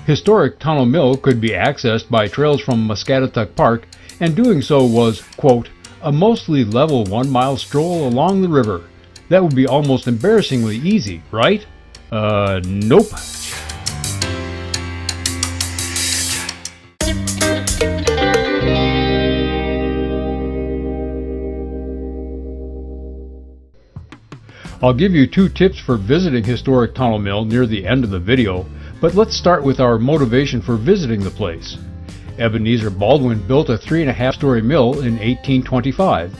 Historic Tunnel Mill could be accessed by trails from Muscatatuck Park, and doing so was, quote, a mostly level 1-mile stroll along the river. That would be almost embarrassingly easy, right? Nope. I'll give you 2 tips for visiting Historic Tunnel Mill near the end of the video, but let's start with our motivation for visiting the place. Ebenezer Baldwin built a 3.5-story mill in 1825.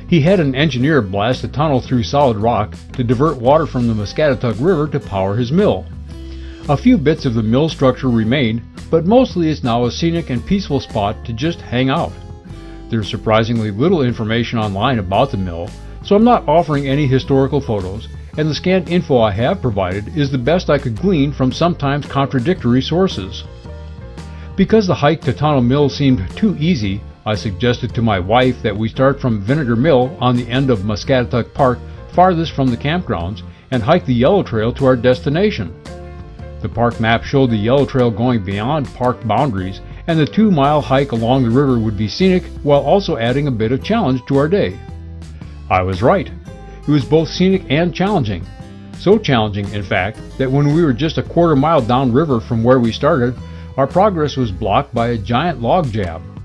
He had an engineer blast a tunnel through solid rock to divert water from the Muscatatuck River to power his mill. A few bits of the mill structure remain, but mostly it's now a scenic and peaceful spot to just hang out. There's surprisingly little information online about the mill, so I'm not offering any historical photos, and the scant info I have provided is the best I could glean from sometimes contradictory sources. Because the hike to Tunnel Mill seemed too easy, I suggested to my wife that we start from Vinegar Mill on the end of Muscatatuck Park farthest from the campgrounds and hike the Yellow Trail to our destination. The park map showed the Yellow Trail going beyond park boundaries, and the 2-mile hike along the river would be scenic while also adding a bit of challenge to our day. I was right. It was both scenic and challenging. So challenging, in fact, that when we were just a quarter mile downriver from where we started, our progress was blocked by a giant log jam.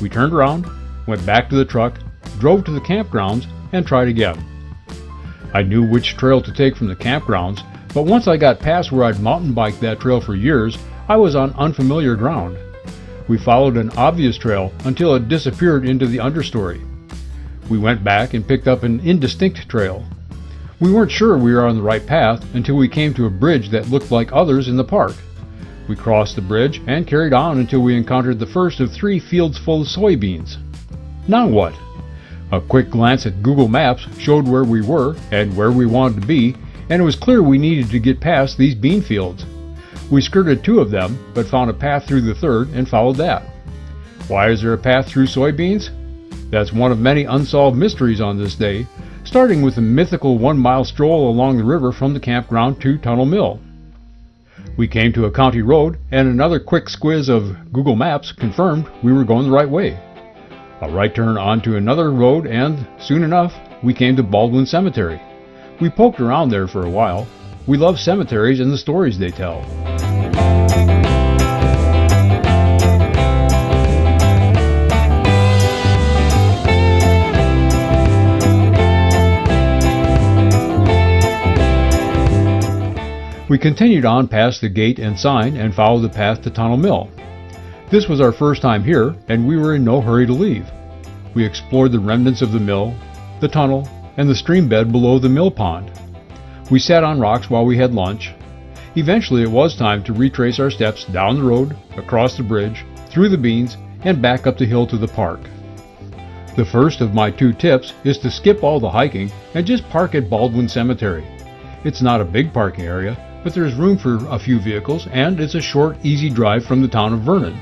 We turned around, went back to the truck, drove to the campgrounds, and tried again. I knew which trail to take from the campgrounds, but once I got past where I'd mountain biked that trail for years, I was on unfamiliar ground. We followed an obvious trail until it disappeared into the understory. We went back and picked up an indistinct trail. We weren't sure we were on the right path until we came to a bridge that looked like others in the park. We crossed the bridge and carried on until we encountered the first of 3 fields full of soybeans. Now what? A quick glance at Google Maps showed where we were and where we wanted to be, and it was clear we needed to get past these bean fields. We skirted 2 of them, but found a path through the 3rd and followed that. Why is there a path through soybeans? That's one of many unsolved mysteries on this day, starting with the mythical 1-mile stroll along the river from the campground to Tunnel Mill. We came to a county road, and another quick squiz of Google Maps confirmed we were going the right way. A right turn onto another road, and soon enough, we came to Baldwin Cemetery. We poked around there for a while. We love cemeteries and the stories they tell. We continued on past the gate and sign and followed the path to Tunnel Mill. This was our first time here, and we were in no hurry to leave. We explored the remnants of the mill, the tunnel, and the stream bed below the mill pond. We sat on rocks while we had lunch. Eventually it was time to retrace our steps down the road, across the bridge, through the beans, and back up the hill to the park. The first of my 2 tips is to skip all the hiking and just park at Baldwin Cemetery. It's not a big parking area, but there's room for a few vehicles, and it's a short, easy drive from the town of Vernon.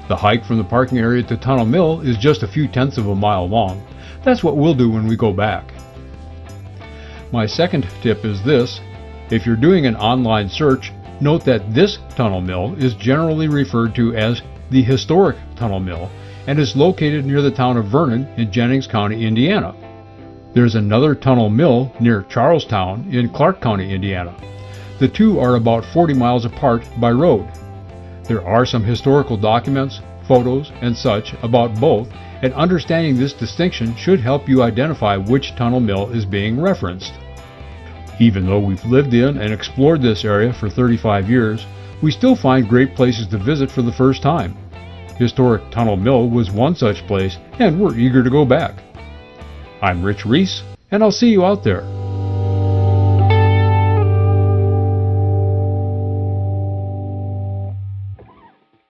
The hike from the parking area to Tunnel Mill is just a few tenths of a mile long. That's what we'll do when we go back. My second tip is this: if you're doing an online search, note that this Tunnel Mill is generally referred to as the Historic Tunnel Mill and is located near the town of Vernon in Jennings County, Indiana. There's another tunnel mill near Charlestown in Clark County, Indiana. The 2 are about 40 miles apart by road. There are some historical documents, photos, and such about both, and understanding this distinction should help you identify which tunnel mill is being referenced. Even though we've lived in and explored this area for 35 years, we still find great places to visit for the first time. Historic Tunnel Mill was one such place, and we're eager to go back. I'm Rich Reese, and I'll see you out there.